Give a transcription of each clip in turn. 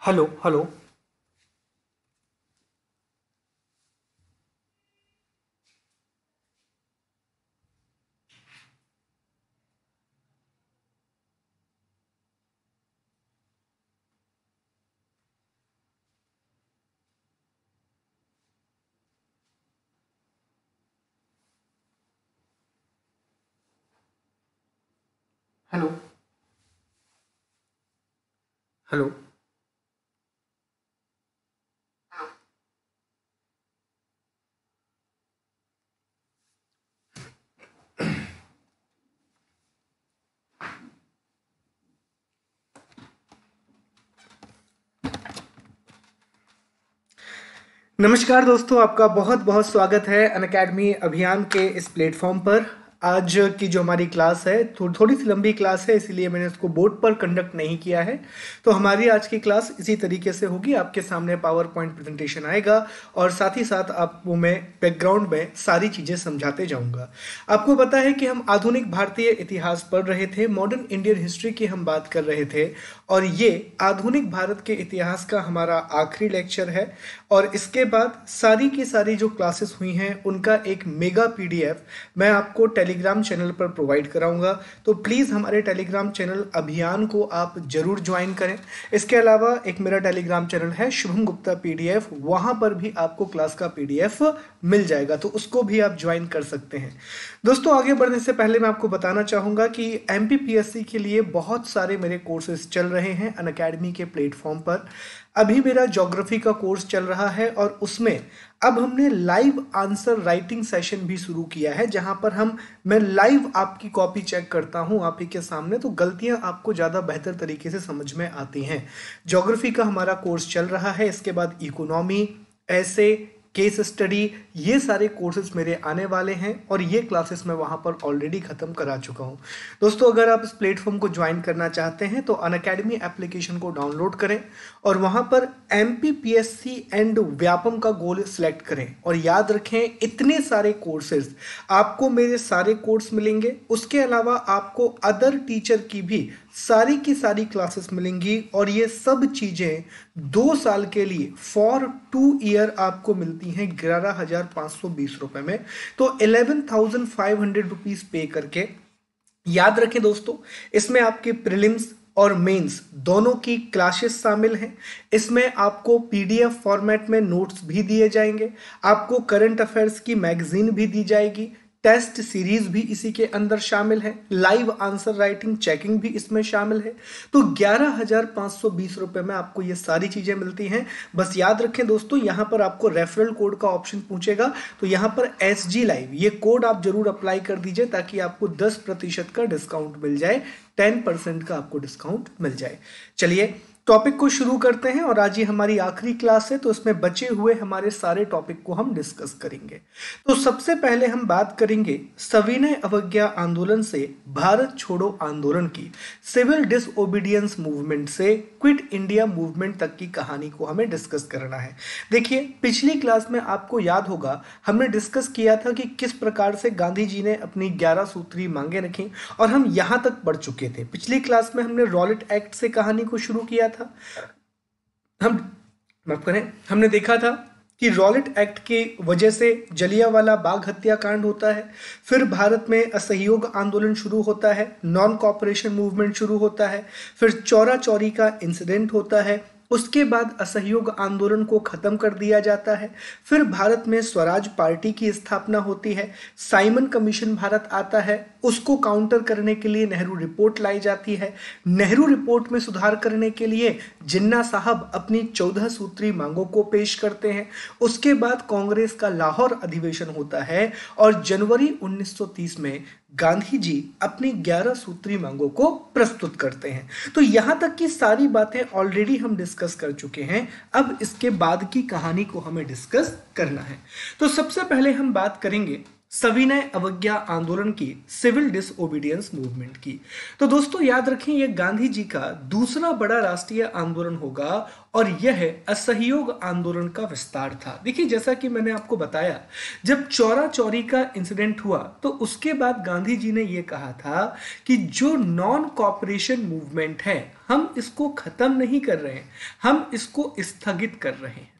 Hello hello. Hello hello. नमस्कार दोस्तों, आपका बहुत बहुत स्वागत है अनअकैडमी अभियान के इस प्लेटफॉर्म पर। आज की जो हमारी क्लास है थोड़ी सी लंबी क्लास है, इसीलिए मैंने इसको बोर्ड पर कंडक्ट नहीं किया है। तो हमारी आज की क्लास इसी तरीके से होगी। आपके सामने पावर पॉइंट प्रेजेंटेशन आएगा और साथ ही साथ आपको मैं बैकग्राउंड में सारी चीज़ें समझाते जाऊंगा। आपको पता है कि हम आधुनिक भारतीय इतिहास पढ़ रहे थे, मॉडर्न इंडियन हिस्ट्री की हम बात कर रहे थे, और ये आधुनिक भारत के इतिहास का हमारा आखिरी लेक्चर है। और इसके बाद सारी की सारी जो क्लासेस हुई हैं उनका एक मेगा पीडीएफ मैं आपको टेलीग्राम चैनल पर प्रोवाइड कराऊंगा। तो प्लीज़ हमारे टेलीग्राम चैनल अभियान को आप जरूर ज्वाइन करें। इसके अलावा एक मेरा टेलीग्राम चैनल है शुभम गुप्ता पीडीएफ, वहां पर भी आपको क्लास का पीडीएफ मिल जाएगा, तो उसको भी आप ज्वाइन कर सकते हैं। दोस्तों, आगे बढ़ने से पहले मैं आपको बताना चाहूंगा कि एमपीपीएससी के लिए बहुत सारे मेरे कोर्सेज चल रहे हैं अनअकैडमी के प्लेटफॉर्म पर। अभी मेरा ज्योग्राफी का कोर्स चल रहा है और उसमें अब हमने लाइव आंसर राइटिंग सेशन भी शुरू किया है, जहां पर मैं लाइव आपकी कॉपी चेक करता हूं आप ही के सामने, तो गलतियां आपको ज़्यादा बेहतर तरीके से समझ में आती हैं। ज्योग्राफी का हमारा कोर्स चल रहा है, इसके बाद इकोनॉमी, ऐसे, केस स्टडी, ये सारे कोर्सेज मेरे आने वाले हैं और ये क्लासेस मैं वहाँ पर ऑलरेडी ख़त्म करा चुका हूँ। दोस्तों, अगर आप इस प्लेटफॉर्म को ज्वाइन करना चाहते हैं तो अनअकैडमी एप्लीकेशन को डाउनलोड करें और वहाँ पर एमपीपीएससी एंड व्यापम का गोल सिलेक्ट करें। और याद रखें, इतने सारे कोर्सेज आपको मेरे सारे कोर्स मिलेंगे, उसके अलावा आपको अदर टीचर की भी सारी की सारी क्लासेस मिलेंगी, और ये सब चीज़ें 2 साल के लिए फॉर 2 ईयर आपको मिलती हैं 11,520 रुपए में। तो 11,500 रुपीज पे करके, याद रखें दोस्तों, इसमें आपके प्रीलिम्स और मेंस दोनों की क्लासेस शामिल हैं। इसमें आपको पीडीएफ फॉर्मेट में नोट्स भी दिए जाएंगे, आपको करंट अफेयर्स की मैगजीन भी दी जाएगी, टेस्ट सीरीज भी इसी के अंदर शामिल है, लाइव आंसर राइटिंग चेकिंग भी इसमें शामिल है। तो 11,520 रुपए में आपको ये सारी चीजें मिलती हैं। बस याद रखें दोस्तों, यहां पर आपको रेफरल कोड का ऑप्शन पूछेगा, तो यहां पर SG लाइव ये कोड आप जरूर अप्लाई कर दीजिए ताकि आपको 10% का डिस्काउंट मिल जाए, 10% का आपको डिस्काउंट मिल जाए। चलिए टॉपिक को शुरू करते हैं, और आज ये हमारी आखिरी क्लास है, तो इसमें बचे हुए हमारे सारे टॉपिक को हम डिस्कस करेंगे। तो सबसे पहले हम बात करेंगे सविनय अवज्ञा आंदोलन से भारत छोड़ो आंदोलन की, सिविल डिसओबीडियंस मूवमेंट से क्विट इंडिया मूवमेंट तक की कहानी को हमें डिस्कस करना है। देखिए, पिछली क्लास में आपको याद होगा हमने डिस्कस किया था कि किस प्रकार से गांधी जी ने अपनी 11 सूत्री मांगे रखी, और हम यहां तक बढ़ चुके थे। पिछली क्लास में हमने रॉलेट एक्ट से कहानी को शुरू किया था। हम माफ करें, हमने देखा था कि रॉलेट एक्ट की वजह से जलियांवाला बाग हत्याकांड होता है, फिर भारत में असहयोग आंदोलन शुरू होता है, नॉन कॉपरेशन मूवमेंट शुरू होता है, फिर चौरा चौरी का इंसिडेंट होता है, उसके बाद असहयोग आंदोलन को खत्म कर दिया जाता है, फिर भारत में स्वराज पार्टी की स्थापना होती है, साइमन कमीशन भारत आता है, उसको काउंटर करने के लिए नेहरू रिपोर्ट लाई जाती है, नेहरू रिपोर्ट में सुधार करने के लिए जिन्ना साहब अपनी 14 सूत्री मांगों को पेश करते हैं, उसके बाद कांग्रेस का लाहौर अधिवेशन होता है, और जनवरी 1930 में गांधी जी अपनी 11 सूत्री मांगों को प्रस्तुत करते हैं। तो यहां तक की सारी बातें ऑलरेडी हम डिस्कस कर चुके हैं। अब इसके बाद की कहानी को हमें डिस्कस करना है। तो सबसे पहले हम बात करेंगे सविनय अवज्ञा आंदोलन की, सिविल डिसओबीडियंस मूवमेंट की। तो दोस्तों याद रखें, यह गांधी जी का दूसरा बड़ा राष्ट्रीय आंदोलन होगा और यह असहयोग आंदोलन का विस्तार था। देखिए, जैसा कि मैंने आपको बताया, जब चौरा चौरी का इंसिडेंट हुआ तो उसके बाद गांधी जी ने यह कहा था कि जो नॉन कॉपरेशन मूवमेंट है, हम इसको खत्म नहीं कर रहे हैं, हम इसको स्थगित कर रहे हैं।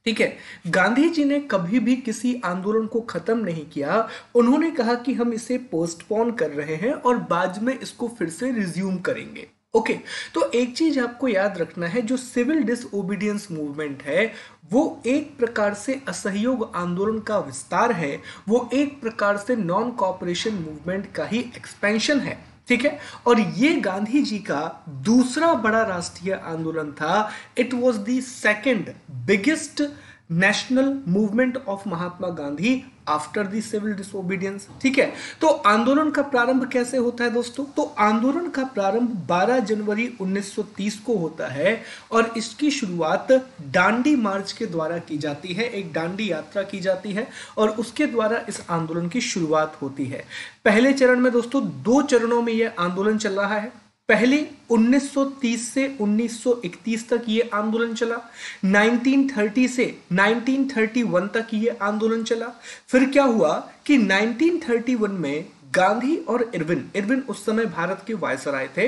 ठीक है, गांधी जी ने कभी भी किसी आंदोलन को खत्म नहीं किया। उन्होंने कहा कि हम इसे पोस्टपोन कर रहे हैं और बाद में इसको फिर से रिज्यूम करेंगे। ओके, तो एक चीज आपको याद रखना है, जो सिविल डिसओबीडियंस मूवमेंट है वो एक प्रकार से असहयोग आंदोलन का विस्तार है, वो एक प्रकार से नॉन कॉपरेशन मूवमेंट का ही एक्सपेंशन है। ठीक है, और ये गांधी जी का दूसरा बड़ा राष्ट्रीय आंदोलन था। It was the second biggest national movement of Mahatma Gandhi after the civil disobedience. ठीक है, तो आंदोलन का प्रारंभ कैसे होता है दोस्तों? तो आंदोलन का प्रारंभ 12 जनवरी 1930 को होता है और इसकी शुरुआत डांडी मार्च के द्वारा की जाती है। एक डांडी यात्रा की जाती है और उसके द्वारा इस आंदोलन की शुरुआत होती है। पहले चरण में दोस्तों 2 चरणों में यह आंदोलन चल रहा है। पहले 1930 से 1931 तक ये आंदोलन चला, 1930 से 1931 तक ये आंदोलन चला। फिर क्या हुआ कि 1931 में गांधी और इरविन उस समय भारत के वायसराय थे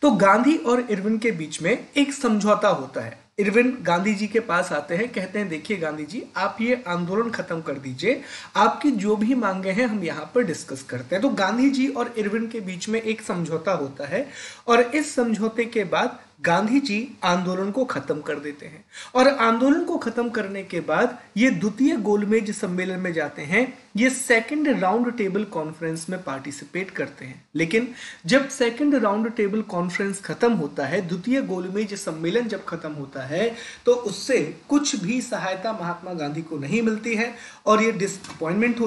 तो गांधी और इरविन के बीच में एक समझौता होता है। इरविन गांधी जी के पास आते हैं, कहते हैं देखिए गांधी जी, आप ये आंदोलन खत्म कर दीजिए, आपकी जो भी मांगे हैं हम यहाँ पर डिस्कस करते हैं। तो गांधी जी और इरविन के बीच में एक समझौता होता है और इस समझौते के बाद गांधी जी आंदोलन को खत्म कर देते हैं और आंदोलन को खत्म करने के बाद ये द्वितीय गोलमेज सम्मेलन में जाते हैं, ये सेकंड राउंड टेबल कॉन्फ्रेंस में पार्टिसिपेट करते हैं। लेकिन जब सेकंड राउंड टेबल कॉन्फ्रेंस खत्म होता है, द्वितीय गोलमेज सम्मेलन जब खत्म होता है, तो उससे कुछ भी सहायता महात्मा गांधी को नहीं मिलती है और ये डिसअपॉइंट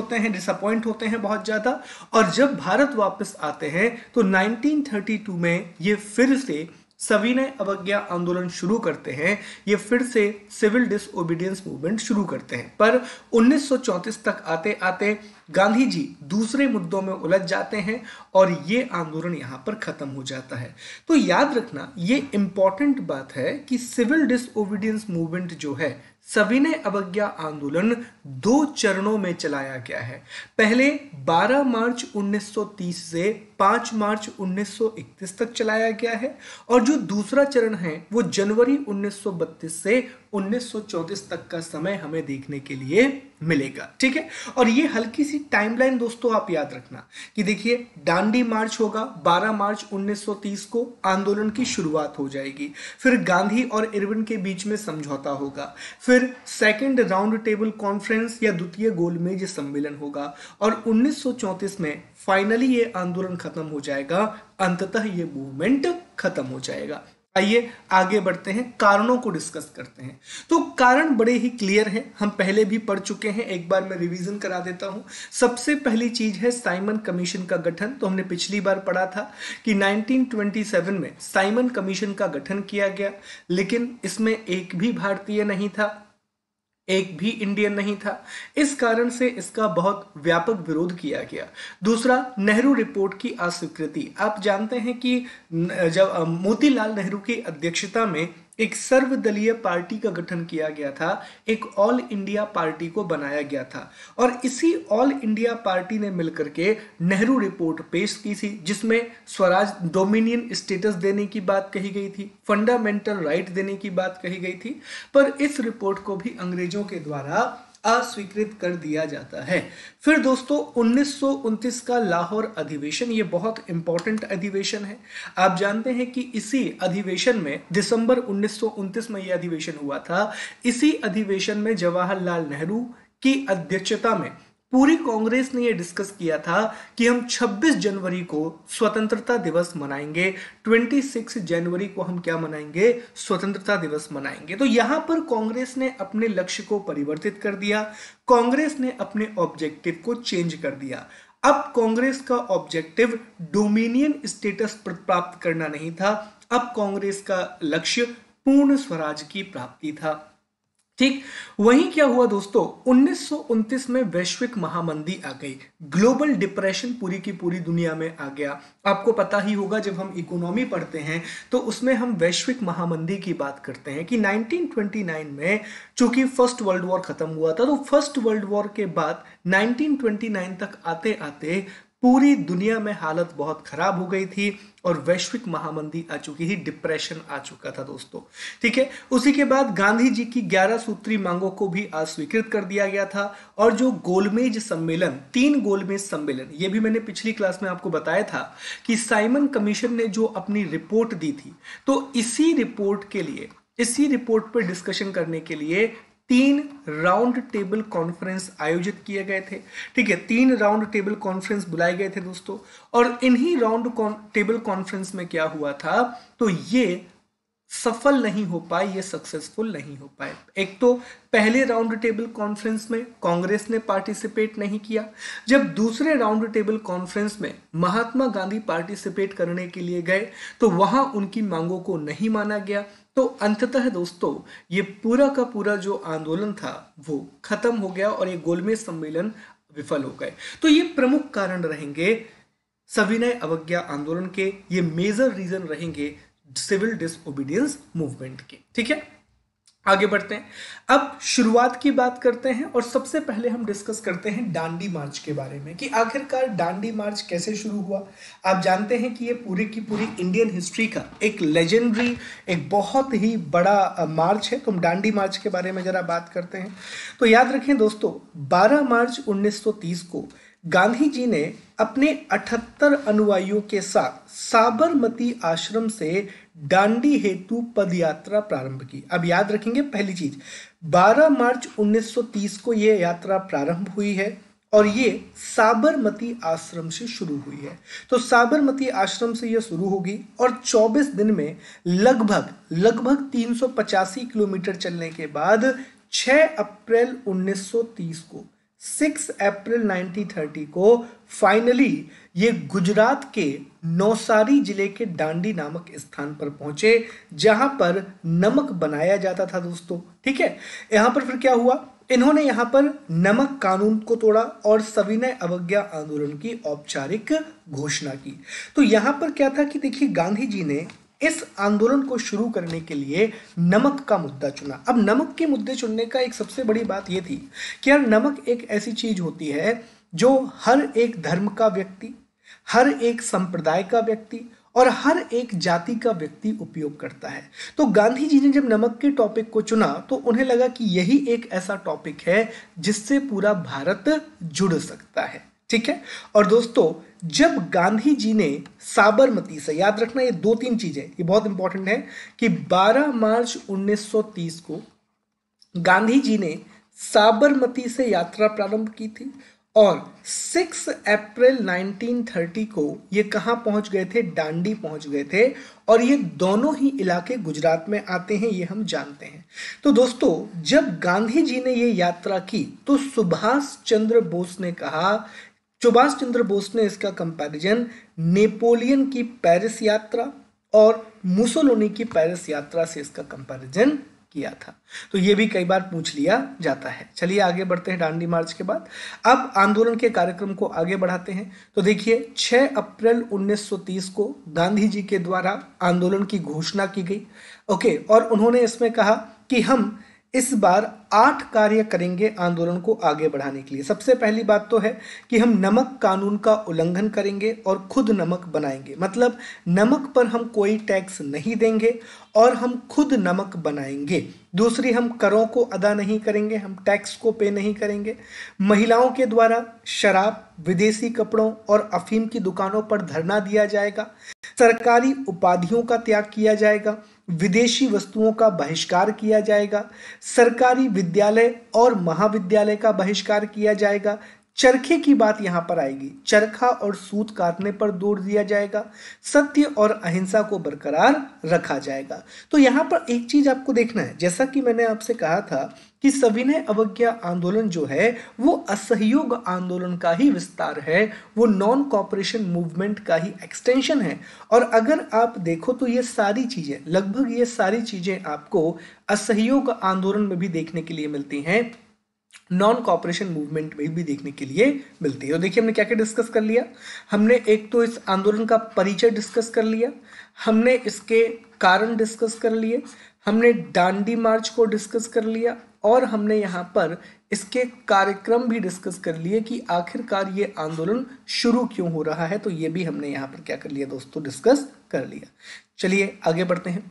होते हैं बहुत ज्यादा। और जब भारत वापस आते हैं तो 1932 में ये फिर से सविनय अवज्ञा आंदोलन शुरू करते हैं, ये फिर से सिविल डिसओबीडियंस मूवमेंट शुरू करते हैं। पर 1934 तक आते आते गांधी जी दूसरे मुद्दों में उलझ जाते हैं और ये आंदोलन यहां पर खत्म हो जाता है। तो याद रखना, ये इंपॉर्टेंट बात है कि सिविल डिसओबीडियंस मूवमेंट जो है, सविनय अवज्ञा आंदोलन 2 चरणों में चलाया गया है। पहले 12 मार्च 1930 से 5 मार्च 1931 तक चलाया गया है और जो दूसरा चरण है वो जनवरी 1932 से 1934 तक का समय हमें देखने के लिए मिलेगा। ठीक है, और ये हल्की सी टाइमलाइन दोस्तों आप याद रखना कि देखिए, डांडी मार्च होगा 12 मार्च 1930 को, आंदोलन की शुरुआत हो जाएगी। फिर गांधी और इरविन के बीच में समझौता होगा, फिर सेकंड राउंड टेबल कॉन्फ्रेंस या द्वितीय गोलमेज सम्मेलन होगा और 1934 में फाइनली ये आंदोलन खत्म हो जाएगा। अंततः ये मूवमेंट खत्म हो जाएगा। आइए आगे बढ़ते हैं, कारणों को डिस्कस करते हैं। तो कारण बड़े ही क्लियर हैं, हम पहले भी पढ़ चुके हैं, एक बार मैं रिवीजन करा देता हूं। सबसे पहली चीज है साइमन कमीशन का गठन। तो हमने पिछली बार पढ़ा था कि 1927 में साइमन कमीशन का गठन किया गया, लेकिन इसमें एक भी भारतीय नहीं था, एक भी इंडियन नहीं था। इस कारण से इसका बहुत व्यापक विरोध किया गया। दूसरा, नेहरू रिपोर्ट की अस्वीकृति। आप जानते हैं कि जब मोतीलाल नेहरू की अध्यक्षता में एक सर्वदलीय पार्टी का गठन किया गया था, एक ऑल इंडिया पार्टी को बनाया गया था और इसी ऑल इंडिया पार्टी ने मिलकर के नेहरू रिपोर्ट पेश की थी, जिसमें स्वराज डोमिनियन स्टेटस देने की बात कही गई थी, फंडामेंटल राइट देने की बात कही गई थी। पर इस रिपोर्ट को भी अंग्रेजों के द्वारा अस्वीकृत कर दिया जाता है। फिर दोस्तों 1929 का लाहौर अधिवेशन, ये बहुत इंपॉर्टेंट अधिवेशन है। आप जानते हैं कि इसी अधिवेशन में दिसंबर 1929 में यह अधिवेशन हुआ था। इसी अधिवेशन में जवाहरलाल नेहरू की अध्यक्षता में पूरी कांग्रेस ने यह डिस्कस किया था कि हम 26 जनवरी को स्वतंत्रता दिवस मनाएंगे, 26 जनवरी को हम क्या मनाएंगे? स्वतंत्रता दिवस मनाएंगे। तो यहां पर कांग्रेस ने अपने लक्ष्य को परिवर्तित कर दिया, कांग्रेस ने अपने ऑब्जेक्टिव को चेंज कर दिया। अब कांग्रेस का ऑब्जेक्टिव डोमिनियन स्टेटस प्राप्त करना नहीं था, अब कांग्रेस का लक्ष्य पूर्ण स्वराज की प्राप्ति था। ठीक वहीं क्या हुआ दोस्तों, 1929 में वैश्विक महामंदी आ गई, ग्लोबल डिप्रेशन पूरी की पूरी दुनिया में आ गया। आपको पता ही होगा जब हम इकोनॉमी पढ़ते हैं तो उसमें हम वैश्विक महामंदी की बात करते हैं कि 1929 में चूंकि फर्स्ट वर्ल्ड वॉर खत्म हुआ था, तो फर्स्ट वर्ल्ड वॉर के बाद 1929 तक आते आते पूरी दुनिया में हालत बहुत खराब हो गई थी और वैश्विक महामंदी आ चुकी थी, डिप्रेशन आ चुका था दोस्तों। ठीक है, उसी के बाद गांधी जी की 11 सूत्री मांगों को भी अस्वीकृत कर दिया गया था और जो गोलमेज सम्मेलन, 3 गोलमेज सम्मेलन, ये भी मैंने पिछली क्लास में आपको बताया था कि साइमन कमीशन ने जो अपनी रिपोर्ट दी थी, तो इसी रिपोर्ट पर डिस्कशन करने के लिए 3 राउंड टेबल कॉन्फ्रेंस आयोजित किए गए थे। ठीक है, 3 राउंड टेबल कॉन्फ्रेंस बुलाए गए थे दोस्तों, और इन्हीं राउंड टेबल कॉन्फ्रेंस में क्या हुआ था, तो ये सफल नहीं हो पाए, ये सक्सेसफुल नहीं हो पाए। एक तो पहले राउंड टेबल कॉन्फ्रेंस में कांग्रेस ने पार्टिसिपेट नहीं किया, जब दूसरे राउंड टेबल कॉन्फ्रेंस में महात्मा गांधी पार्टिसिपेट करने के लिए गए तो वहां उनकी मांगों को नहीं माना गया। तो अंततः दोस्तों ये पूरा का पूरा जो आंदोलन था वो खत्म हो गया और ये गोलमेज सम्मेलन विफल हो गए। तो ये प्रमुख कारण रहेंगे सविनय अवज्ञा आंदोलन के, ये मेजर रीजन रहेंगे सिविल डिसओबीडियंस मूवमेंट के। ठीक है, आगे बढ़ते हैं, अब शुरुआत की बात करते हैं और सबसे पहले हम डिस्कस करते हैं दांडी मार्च के बारे में कि आखिरकार दांडी मार्च कैसे शुरू हुआ। आप जानते हैं कि ये पूरी की पूरी इंडियन हिस्ट्री का एक लेजेंडरी, एक बहुत ही बड़ा मार्च है। तो हम दांडी मार्च के बारे में जरा बात करते हैं। तो याद रखें दोस्तों, 12 मार्च 1930 को गांधी जी ने अपने 78 अनुयायियों के साथ साबरमती आश्रम से दांडी हेतु पदयात्रा प्रारंभ की। अब याद रखेंगे पहली चीज, 12 मार्च 1930 को यह यात्रा प्रारंभ हुई है और ये साबरमती आश्रम से शुरू हुई है। तो साबरमती आश्रम से यह शुरू होगी और 24 दिन में लगभग 385 किलोमीटर चलने के बाद 6 अप्रैल 1930 को 6 अप्रैल 1930 को फाइनली ये गुजरात के नौसारी जिले के दांडी नामक स्थान पर पहुंचे जहां पर नमक बनाया जाता था दोस्तों। ठीक है, यहां पर फिर क्या हुआ, इन्होंने यहां पर नमक कानून को तोड़ा और सविनय अवज्ञा आंदोलन की औपचारिक घोषणा की। तो यहां पर क्या था कि देखिए, गांधी जी ने इस आंदोलन को शुरू करने के लिए नमक का मुद्दा चुना। अब नमक के मुद्दे चुनने का एक सबसे बड़ी बात यह थी कि यार नमक एक ऐसी चीज होती है जो हर एक धर्म का व्यक्ति, हर एक संप्रदाय का व्यक्ति और हर एक जाति का व्यक्ति उपयोग करता है। तो गांधी जी ने जब नमक के टॉपिक को चुना तो उन्हें लगा कि यही एक ऐसा टॉपिक है जिससे पूरा भारत जुड़ सकता है। ठीक है, और दोस्तों जब गांधी जी ने साबरमती से, याद रखना ये 2-3 चीजें, ये बहुत इंपॉर्टेंट है कि 12 मार्च 1930 को गांधी जी ने साबरमती से यात्रा प्रारंभ की थी और 6 अप्रैल 1930 को ये कहां पहुंच गए थे, दांडी पहुंच गए थे। और ये दोनों ही इलाके गुजरात में आते हैं, ये हम जानते हैं। तो दोस्तों जब गांधी जी ने ये यात्रा की तो सुभाष चंद्र बोस ने इसका कंपैरिजन नेपोलियन की पेरिस यात्रा और मुसोलिनी की पेरिस यात्रा से इसका कंपैरिजन किया था। तो ये भी कई बार पूछ लिया जाता है। चलिए आगे बढ़ते हैं दांडी मार्च के बाद। अब आंदोलन के कार्यक्रम को आगे बढ़ाते हैं। तो देखिए 6 अप्रैल 1930 को गांधी जी के द्वारा आंदोलन की घोषणा की गई। ओके, और उन्होंने इसमें कहा कि हम इस बार 8 कार्य करेंगे आंदोलन को आगे बढ़ाने के लिए। सबसे पहली बात तो है कि हम नमक कानून का उल्लंघन करेंगे और खुद नमक बनाएंगे, मतलब नमक पर हम कोई टैक्स नहीं देंगे और हम खुद नमक बनाएंगे। दूसरी, हम करों को अदा नहीं करेंगे, हम टैक्स को पे नहीं करेंगे। महिलाओं के द्वारा शराब, विदेशी कपड़ों और अफीम की दुकानों पर धरना दिया जाएगा। सरकारी उपाधियों का त्याग किया जाएगा। विदेशी वस्तुओं का बहिष्कार किया जाएगा। सरकारी विद्यालय और महाविद्यालय का बहिष्कार किया जाएगा। चरखे की बात यहां पर आएगी, चरखा और सूत काटने पर जोर दिया जाएगा, सत्य और अहिंसा को बरकरार रखा जाएगा। तो यहां पर एक चीज आपको देखना है, जैसा कि मैंने आपसे कहा था कि सविनय अवज्ञा आंदोलन जो है वो असहयोग आंदोलन का ही विस्तार है, वो नॉन कॉपरेशन मूवमेंट का ही एक्सटेंशन है। और अगर आप देखो तो ये सारी चीजें, लगभग ये सारी चीजें आपको असहयोग आंदोलन में भी देखने के लिए मिलती हैं, नॉन कॉपरेशन मूवमेंट में भी देखने के लिए मिलती है। और देखिए हमने क्या क्या डिस्कस कर लिया। हमने एक तो इस आंदोलन का परिचय डिस्कस कर लिया, हमने इसके कारण डिस्कस कर लिए, हमने दांडी मार्च को डिस्कस कर लिया, और हमने यहाँ पर इसके कार्यक्रम भी डिस्कस कर लिए कि आखिरकार ये आंदोलन शुरू क्यों हो रहा है। तो ये भी हमने यहाँ पर क्या कर लिया दोस्तों, डिस्कस कर लिया। चलिए आगे बढ़ते हैं,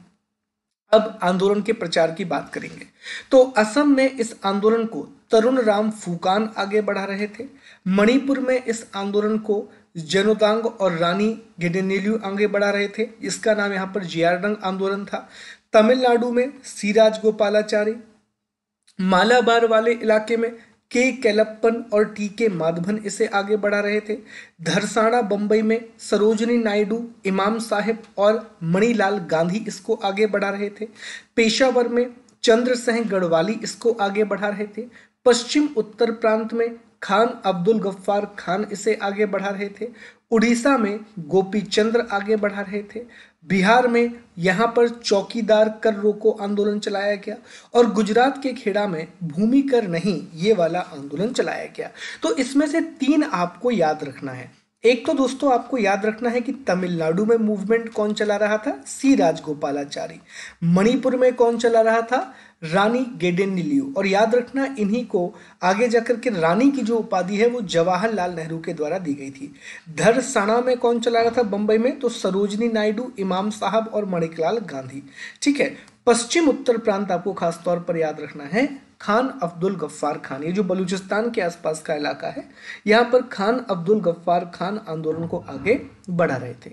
अब आंदोलन के प्रचार की बात करेंगे। तो असम में इस आंदोलन को तरुण राम फूकान आगे बढ़ा रहे थे। मणिपुर में इस आंदोलन को जनोतांग और रानी गेडेनिलू आगे बढ़ा रहे थे, इसका नाम यहाँ पर जियारडंग आंदोलन था। तमिलनाडु में सी राजगोपालाचारी, मालाबार वाले इलाके में के केलप्पन और टी के माधवन इसे आगे बढ़ा रहे थे। धरसाना बंबई में सरोजनी नायडू, इमाम साहिब और मणिलाल गांधी इसको आगे बढ़ा रहे थे। पेशावर में चंद्र सिंह गढ़वाली इसको आगे बढ़ा रहे थे। पश्चिम उत्तर प्रांत में खान अब्दुल गफ्फार खान इसे आगे बढ़ा रहे थे। उड़ीसा में गोपी चंद्र आगे बढ़ा रहे थे। बिहार में यहाँ पर चौकीदार कर रोको आंदोलन चलाया गया, और गुजरात के खेड़ा में भूमि कर नहीं ये वाला आंदोलन चलाया गया। तो इसमें से 3 आपको याद रखना है। एक तो दोस्तों आपको याद रखना है कि तमिलनाडु में मूवमेंट कौन चला रहा था, सी राजगोपालाचारी। मणिपुर में कौन चला रहा था, रानी गेडेनिलू। और याद रखना इन्हीं को आगे जाकर के रानी की जो उपाधि है वो जवाहरलाल नेहरू के द्वारा दी गई थी। धरसाना में कौन चला रहा था बंबई में, तो सरोजनी नायडू, इमाम साहब और मणिलाल गांधी। ठीक है, पश्चिम उत्तर प्रांत आपको खास तौर पर याद रखना है, खान अब्दुल गफ्फार खान, ये जो बलूचिस्तान के आसपास का इलाका है, यहाँ पर खान अब्दुल गफ्फार खान आंदोलन को आगे बढ़ा रहे थे।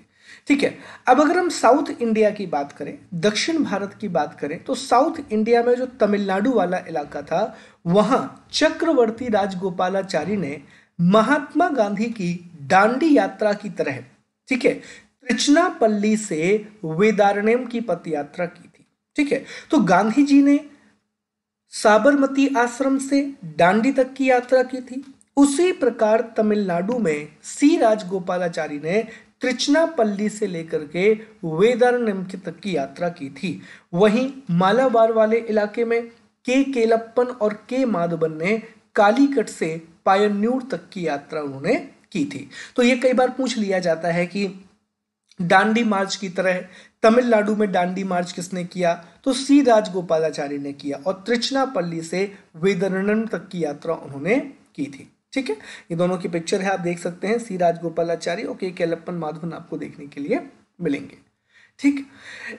ठीक है, अब अगर हम साउथ इंडिया की बात करें, दक्षिण भारत की बात करें, तो साउथ इंडिया में जो तमिलनाडु वाला इलाका था वहां चक्रवर्ती राजगोपालाचारी ने महात्मा गांधी की दांडी यात्रा की तरह, ठीक है, त्रिचनापल्ली से वेदारण्यम की पद यात्रा की थी। ठीक है, तो गांधी जी ने साबरमती आश्रम से दांडी तक की यात्रा की थी। उसी प्रकार तमिलनाडु में सी राजगोपालाचारी ने त्रिचनापल्ली से लेकर के वेदारण्यम तक की यात्रा की थी। वहीं मालाबार वाले इलाके में के केलप्पन और के माधवन ने कालीकट से पायन्यूर तक की यात्रा उन्होंने की थी। तो ये कई बार पूछ लिया जाता है कि दांडी मार्च की तरह तमिलनाडु में दांडी मार्च किसने किया, तो सी राजगोपालाचारी ने किया, और त्रिचनापल्ली से वेदारण्यम तक की यात्रा उन्होंने की थी। ठीक है, ये दोनों की पिक्चर है, आप देख सकते हैं, सी राजगोपालाचारी और के केलप्पन माधवन आपको देखने के लिए मिलेंगे। ठीक,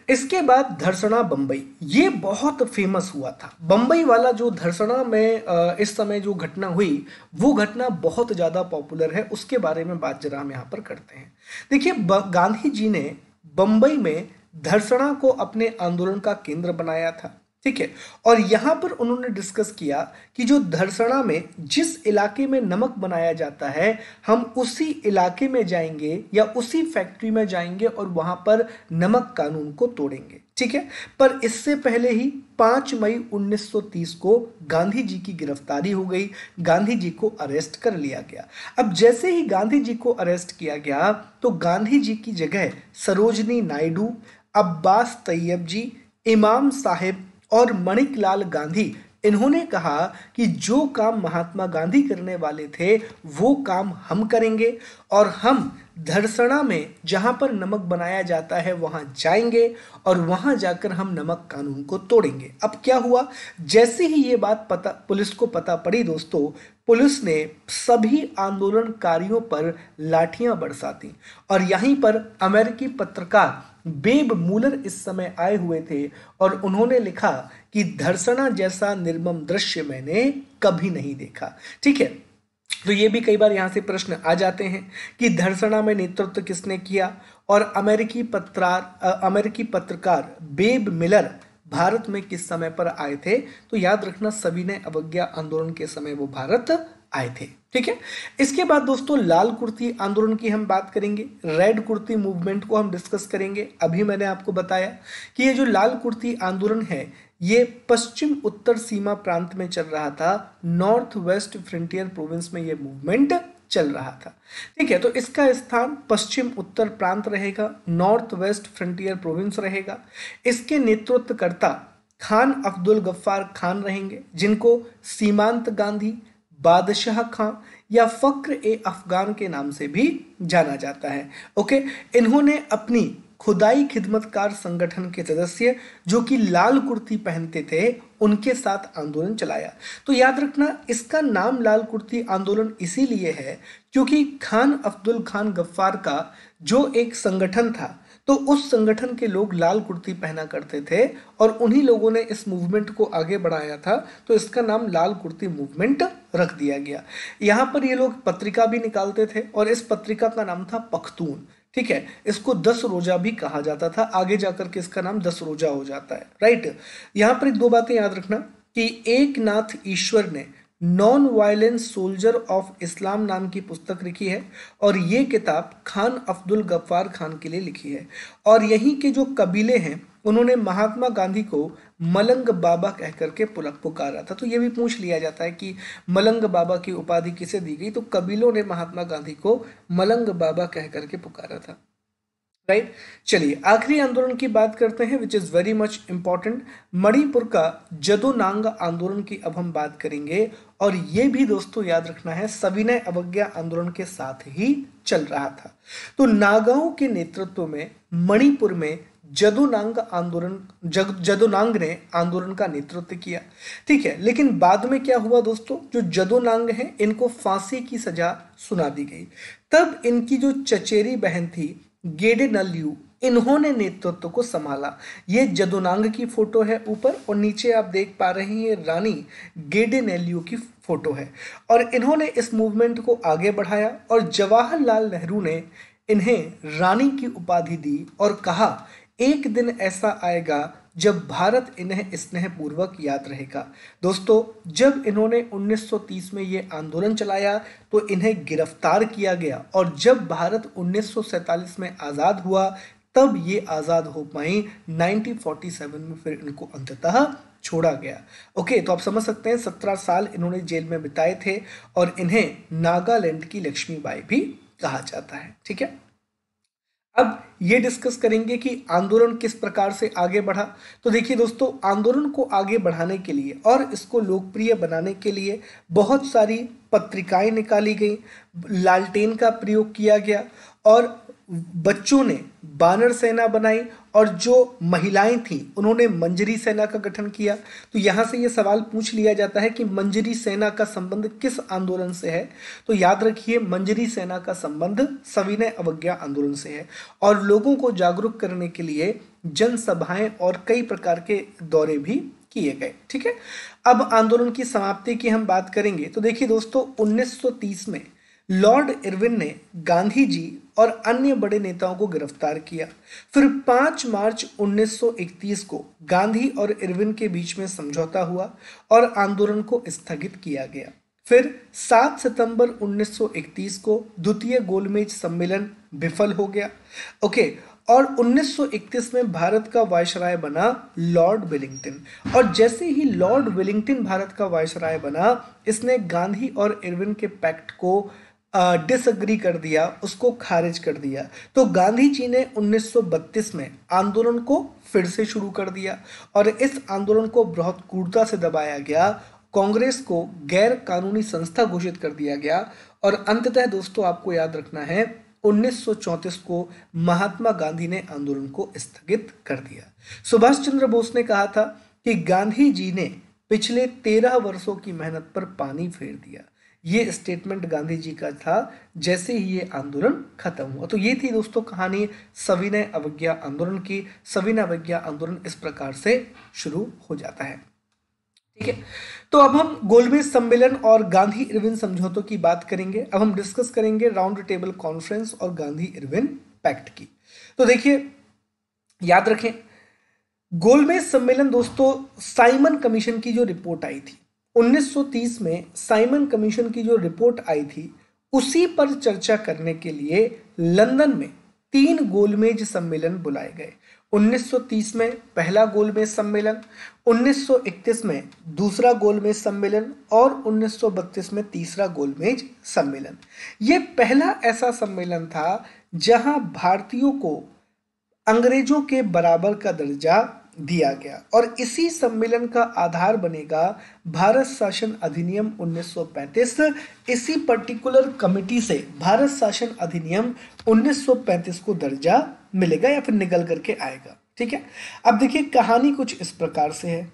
इसके बाद धरसना बंबई, ये बहुत फेमस हुआ था। बंबई वाला जो धरसना में इस समय जो घटना हुई वो घटना बहुत ज़्यादा पॉपुलर है, उसके बारे में बात जरा हम यहाँ पर करते हैं। देखिए, गांधी जी ने बंबई में धरसना को अपने आंदोलन का केंद्र बनाया था। ठीक है, और यहां पर उन्होंने डिस्कस किया कि जो धरसना में जिस इलाके में नमक बनाया जाता है, हम उसी इलाके में जाएंगे या उसी फैक्ट्री में जाएंगे और वहां पर नमक कानून को तोड़ेंगे। ठीक है, पर इससे पहले ही 5 मई 1930 को गांधी जी की गिरफ्तारी हो गई, गांधी जी को अरेस्ट कर लिया गया। अब जैसे ही गांधी जी को अरेस्ट किया गया तो गांधी जी की जगह सरोजनी नायडू, अब्बास तैयब जी, इमाम साहिब और मणिलाल गांधी, इन्होंने कहा कि जो काम महात्मा गांधी करने वाले थे वो काम हम करेंगे, और हम धरसना में जहां पर नमक बनाया जाता है वहां जाएंगे और वहां जाकर हम नमक कानून को तोड़ेंगे। अब क्या हुआ, जैसे ही ये बात पुलिस को पता पड़ी दोस्तों, पुलिस ने सभी आंदोलनकारियों पर लाठियां बरसाती, और यहीं पर अमेरिकी पत्रकार बेब मूलर इस समय आए हुए थे और उन्होंने लिखा कि धरसना जैसा निर्मम दृश्य मैंने कभी नहीं देखा। ठीक है, तो ये भी कई बार यहां से प्रश्न आ जाते हैं कि धरसना में नेतृत्व किसने किया, और अमेरिकी पत्रकार बेब मिलर भारत में किस समय पर आए थे। तो याद रखना, सविनय अवज्ञा आंदोलन के समय वो भारत आए थे। ठीक है, इसके बाद दोस्तों लाल कुर्ती आंदोलन की हम बात करेंगे, रेड कुर्ती मूवमेंट को हम डिस्कस करेंगे। अभी मैंने आपको बताया कि ये जो लाल कुर्ती आंदोलन है ये पश्चिम उत्तर सीमा प्रांत में चल रहा था, नॉर्थ वेस्ट फ्रंटियर प्रोविंस में ये मूवमेंट चल रहा था। ठीक है, तो इसका स्थान पश्चिम उत्तर प्रांत रहेगा, नॉर्थ वेस्ट फ्रंटियर प्रोविंस रहेगा। इसके नेतृत्वकर्ता खान अब्दुल गफ्फार खान रहेंगे, जिनको सीमांत गांधी, बादशाह खां या फक्र ए अफगान के नाम से भी जाना जाता है। ओके, इन्होंने अपनी खुदाई खिदमतकार संगठन के सदस्य जो कि लाल कुर्ती पहनते थे उनके साथ आंदोलन चलाया। तो याद रखना इसका नाम लाल कुर्ती आंदोलन इसीलिए है क्योंकि खान अब्दुल खान गफ्फार का जो एक संगठन था तो उस संगठन के लोग लाल कुर्ती पहना करते थे और उन्हीं लोगों ने इस मूवमेंट को आगे बढ़ाया था, तो इसका नाम लाल कुर्ती मूवमेंट रख दिया गया। यहाँ पर ये लोग पत्रिका भी निकालते थे और इस पत्रिका का नाम था पख्तून। ठीक है, इसको 10 रोजा भी कहा जाता था, आगे जाकर के इसका नाम 10 रोजा हो जाता है। राइट, यहाँ पर एक दो बातें याद रखना कि एकनाथ ईश्वर ने non violence soldier of Islam नाम की पुस्तक लिखी है और ये किताब खान अब्दुल गफ्फार खान के लिए लिखी है। और यहीं के जो कबीले हैं उन्होंने महात्मा गांधी को मलंग बाबा कह करके पुकारा था। तो ये भी पूछ लिया जाता है कि मलंग बाबा की उपाधि किसे दी गई, तो कबीलों ने महात्मा गांधी को मलंग बाबा कह करके पुकारा था। राइट, चलिए आखिरी आंदोलन की बात करते हैं which is very much important, Manipur का जदोनांग आंदोलन की अब हम बात करेंगे। और ये भी दोस्तों याद रखना है सविनय अवज्ञा आंदोलन के साथ ही चल रहा था। तो नागाओं के नेतृत्व में मणिपुर में जदोनांग आंदोलन जदोनांग ने आंदोलन का नेतृत्व किया। ठीक है, लेकिन बाद में क्या हुआ दोस्तों, जो जदोनांग हैं इनको फांसी की सजा सुना दी गई। तब इनकी जो चचेरी बहन थी गेडे नल्यू, इन्होंने नेतृत्व को संभाला। ये जदोनांग की फोटो है ऊपर और नीचे आप देख पा रहे हैं रानी गेडे नेल्यू की फोटो है। और इन्होंने इस मूवमेंट को आगे बढ़ाया और जवाहरलाल नेहरू ने इन्हें रानी की उपाधि दी और कहा एक दिन ऐसा आएगा जब भारत इन्हें स्नेहपूर्वक याद रहेगा। दोस्तों जब इन्होंने 1930 में ये आंदोलन चलाया तो इन्हें गिरफ्तार किया गया और जब भारत 1947 में आज़ाद हुआ तब ये आज़ाद हो पाई। 1947 में फिर इनको अंततः छोड़ा गया। ओके, तो आप समझ सकते हैं 17 साल इन्होंने जेल में बिताए थे और इन्हें नागालैंड की लक्ष्मीबाई भी कहा जाता है। ठीक है, अब ये डिस्कस करेंगे कि आंदोलन किस प्रकार से आगे बढ़ा। तो देखिए दोस्तों, आंदोलन को आगे बढ़ाने के लिए और इसको लोकप्रिय बनाने के लिए बहुत सारी पत्रिकाएं निकाली गई, लालटेन का प्रयोग किया गया और बच्चों ने बानर सेना बनाई और जो महिलाएं थीं उन्होंने मंजरी सेना का गठन किया। तो यहाँ से ये सवाल पूछ लिया जाता है कि मंजरी सेना का संबंध किस आंदोलन से है, तो याद रखिए मंजरी सेना का संबंध सविनय अवज्ञा आंदोलन से है। और लोगों को जागरूक करने के लिए जनसभाएं और कई प्रकार के दौरे भी किए गए। ठीक है, अब आंदोलन की समाप्ति की हम बात करेंगे। तो देखिए दोस्तों 1930 में लॉर्ड इरविन ने गांधी जी और अन्य बड़े नेताओं को गिरफ्तार किया। फिर 5 मार्च 1931 को गांधी और इरविन के बीच में समझौता हुआ और आंदोलन को स्थगित किया गया। फिर 7 सितंबर 1931 को द्वितीय गोलमेज सम्मेलन विफल हो गया। ओके, और 1931 में भारत का वायसराय बना लॉर्ड वेलिंगटन। और जैसे ही लॉर्ड वेलिंगटन भारत का वायसराय बना, इसने गांधी और इरविन के पैक्ट को डिसएग्री कर दिया, उसको खारिज कर दिया। तो गांधी जी ने 1932 में आंदोलन को फिर से शुरू कर दिया और इस आंदोलन को बहुत क्रूरता से दबाया गया। कांग्रेस को गैर कानूनी संस्था घोषित कर दिया गया और अंततः दोस्तों आपको याद रखना है 1934 को महात्मा गांधी ने आंदोलन को स्थगित कर दिया। सुभाष चंद्र बोस ने कहा था कि गांधी जी ने पिछले 13 वर्षों की मेहनत पर पानी फेर दिया। ये स्टेटमेंट गांधी जी का था जैसे ही ये आंदोलन खत्म हुआ। तो ये थी दोस्तों कहानी सविनय अवज्ञा आंदोलन की। सविनय अवज्ञा आंदोलन इस प्रकार से शुरू हो जाता है। ठीक है, तो अब हम गोलमेज सम्मेलन और गांधी इरविन समझौतों की बात करेंगे। अब हम डिस्कस करेंगे राउंड टेबल कॉन्फ्रेंस और गांधी इरविन पैक्ट की। तो देखिए याद रखें गोलमेज सम्मेलन दोस्तों साइमन कमीशन की जो रिपोर्ट आई थी 1930 में साइमन कमीशन की जो रिपोर्ट आई थी उसी पर चर्चा करने के लिए लंदन में 3 गोलमेज सम्मेलन बुलाए गए। 1930 में पहला गोलमेज सम्मेलन, 1931 में दूसरा गोलमेज सम्मेलन और 1932 में तीसरा गोलमेज सम्मेलन। ये पहला ऐसा सम्मेलन था जहां भारतीयों को अंग्रेजों के बराबर का दर्जा दिया गया और इसी सम्मेलन का आधार बनेगा भारत शासन अधिनियम 1935। इसी पर्टिकुलर कमेटी से भारत शासन अधिनियम 1935 को दर्जा मिलेगा या फिर निकल करके आएगा। ठीक है, अब देखिए कहानी कुछ इस प्रकार से है।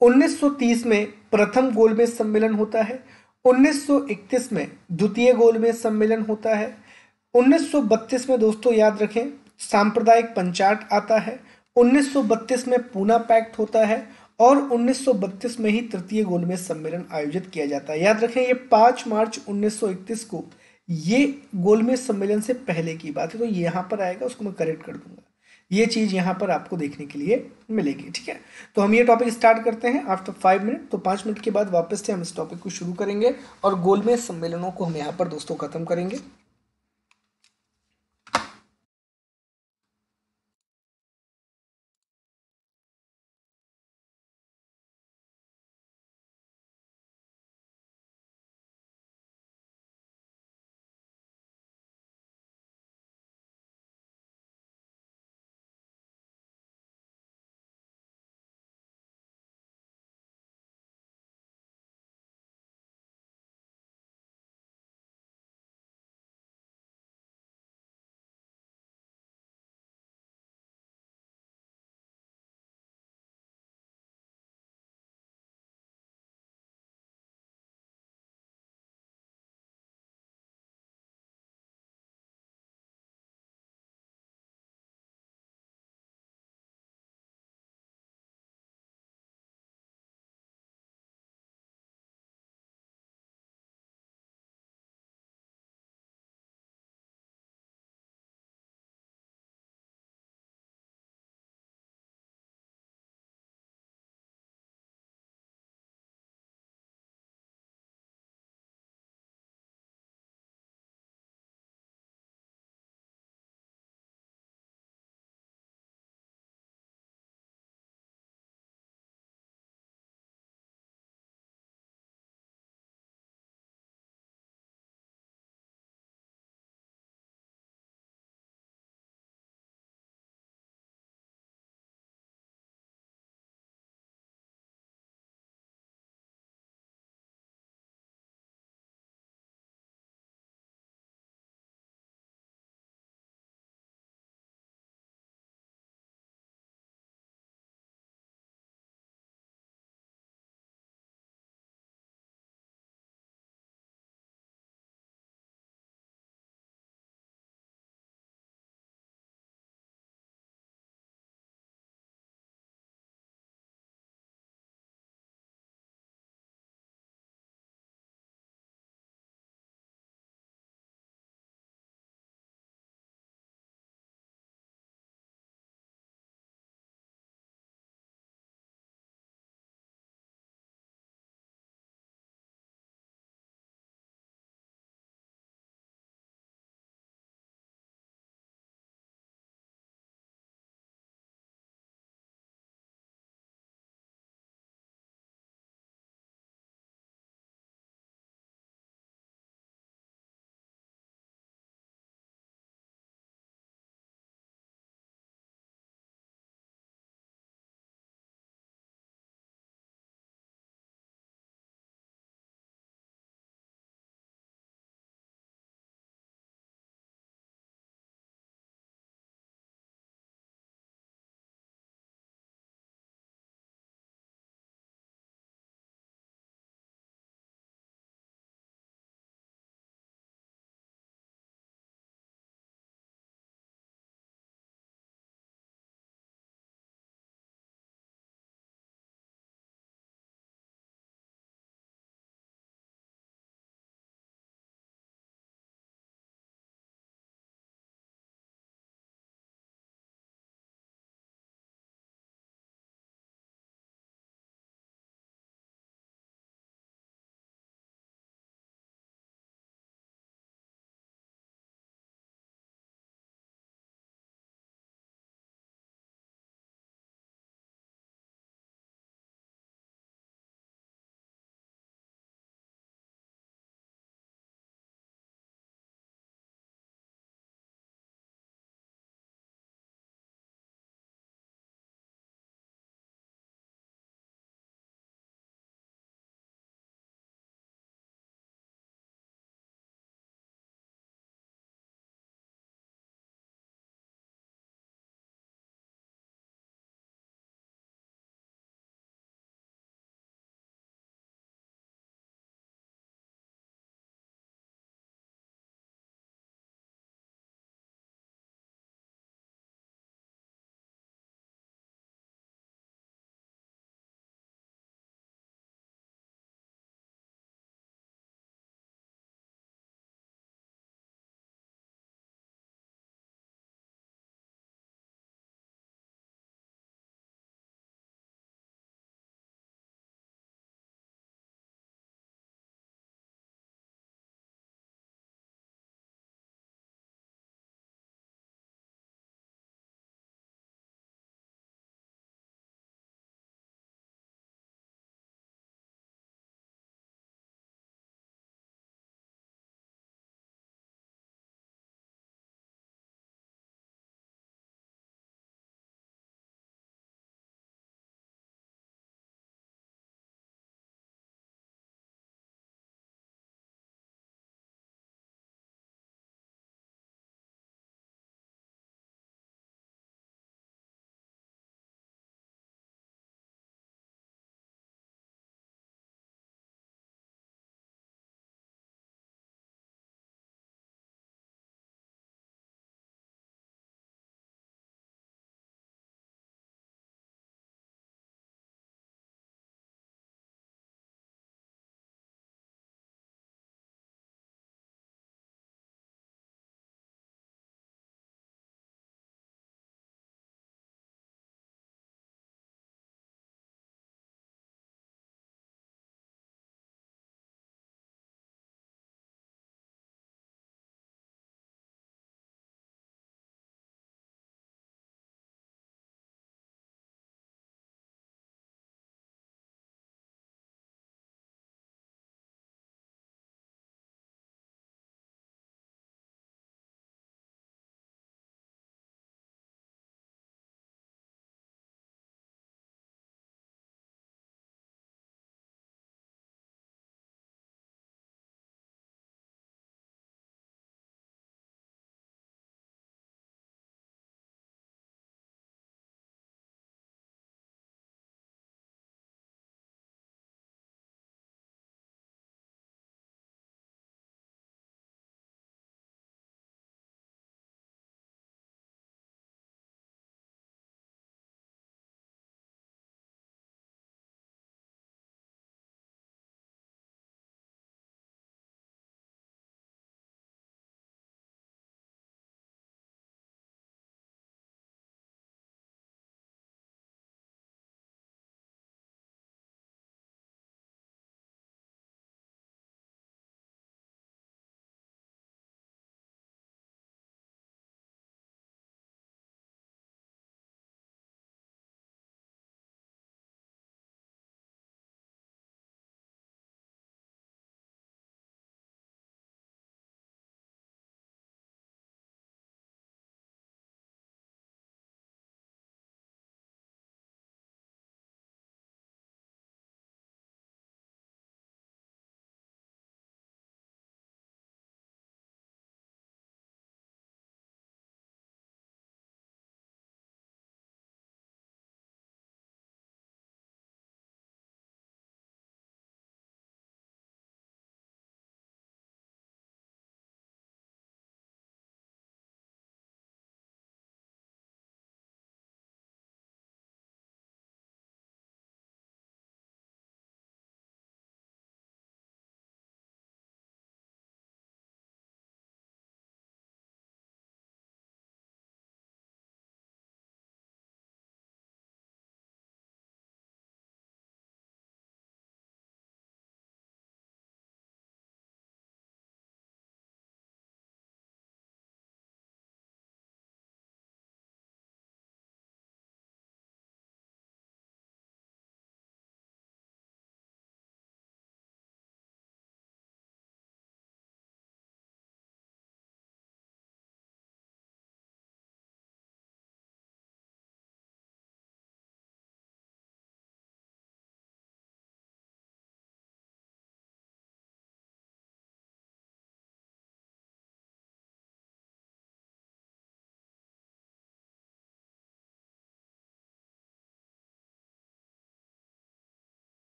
1930 में प्रथम गोलमेज सम्मेलन होता है, 1931 में द्वितीय गोलमेज सम्मेलन होता है, 1932 में दोस्तों याद रखें सांप्रदायिक पंचाट आता है, 1932 में पूना पैक्ट होता है और 1932 में ही तृतीय गोलमेज सम्मेलन आयोजित किया जाता है। याद रखें ये 5 मार्च 1931 को ये गोलमेज सम्मेलन से पहले की बात है, तो यहाँ पर आएगा, उसको मैं करेक्ट कर दूंगा। ये चीज़ यहाँ पर आपको देखने के लिए मिलेगी। ठीक है, तो हम ये टॉपिक स्टार्ट करते हैं आफ्टर 5 मिनट। तो 5 मिनट के बाद वापस से हम इस टॉपिक को शुरू करेंगे और गोलमेज सम्मेलनों को हम यहाँ पर दोस्तों खत्म करेंगे।